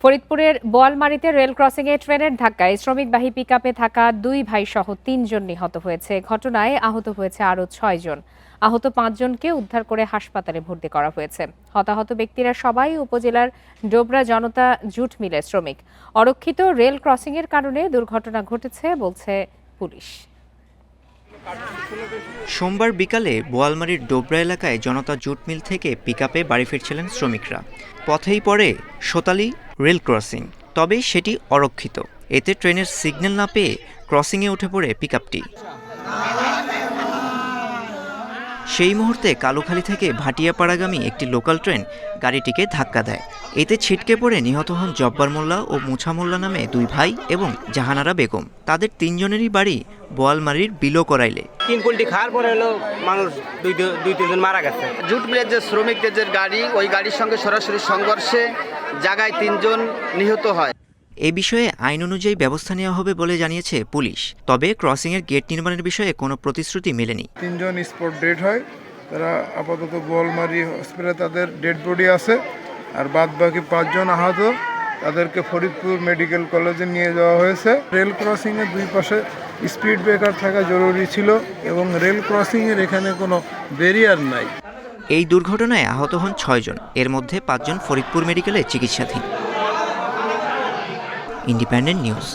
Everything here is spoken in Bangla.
ফরিদপুরের বোয়ালমারীতে রেল ক্রসিংয়ে ট্রেনের ধাক্কায় শ্রমিকবাহী পিকআপে থাকা 2 ভাই সহ 3 জন নিহত হয়েছে। ঘটনায় আহত হয়েছে আরও 6 জন। আহত 5 জনকে উদ্ধার করে হাসপাতালে ভর্তি করা হয়েছে। হতাহত ব্যক্তিরা সবাই উপজেলার ডোবরা জনতা জুট মিলের শ্রমিক। অরক্ষিত রেল ক্রসিংয়ের কারণে দুর্ঘটনা ঘটেছে বলছে পুলিশ। সোমবার বিকালে বোয়ালমারীর ডোবরা এলাকায় জনতা জুট মিল থেকে পিকআপে বাড়ি ফিরছিলেন শ্রমিকরা। পথেই পড়ে সোতালি রেল ক্রসিং, তবে সেটি অরক্ষিত। এতে ট্রেনের সিগন্যাল না পেয়ে ক্রসিংয়ে উঠে পড়ে পিকআপটি। সেই মুহূর্তে কালুখালী থেকে ভাটিয়াপাড়াগামী একটি লোকাল ট্রেন গাড়িটিকে ধাক্কা দেয়। এতে ছিটকে পড়ে নিহত হন জব্বার মোল্লা ও মুছা মোল্লা নামে 2 ভাই এবং জাহানারা বেগম। তাদের 3 জনেরই বাড়ি বোয়ালমারীর বিলো করাইলে। 3 কোটি খাওয়ার পরে হলো মানুষ 2-3 জন মারা গেছে। জুট মিলের যে শ্রমিকদের যে গাড়ি, ওই গাড়ির সঙ্গে সরাসরি সংঘর্ষে জায়গায় 3 জন নিহত হয়। এ বিষয়ে আইন অনুযায়ী ব্যবস্থা নেওয়া হবে বলে জানিয়েছে পুলিশ। তবে ক্রসিংয়ের গেট নির্মাণের বিষয়ে কোনো প্রতিশ্রুতি মেলেনি। 3 জন স্পট ডেড হয়। তারা আপাতত বোয়ালমারী হসপিটালে তাদের ডেড বডি আছে, আর বাদ বাকি 5 জন আহত, তাদেরকে ফরিদপুর মেডিকেল কলেজে নিয়ে যাওয়া হয়েছে। রেল ক্রসিংয়ের 2 পাশে স্পিড ব্রেকার থাকা জরুরি ছিল এবং রেল ক্রসিংয়ের এখানে কোনো ব্যারিয়ার নাই। এই দুর্ঘটনায় আহত হন 6 জন, এর মধ্যে 5 জন ফরিদপুর মেডিকেলে চিকিৎসাধীন। Independent news.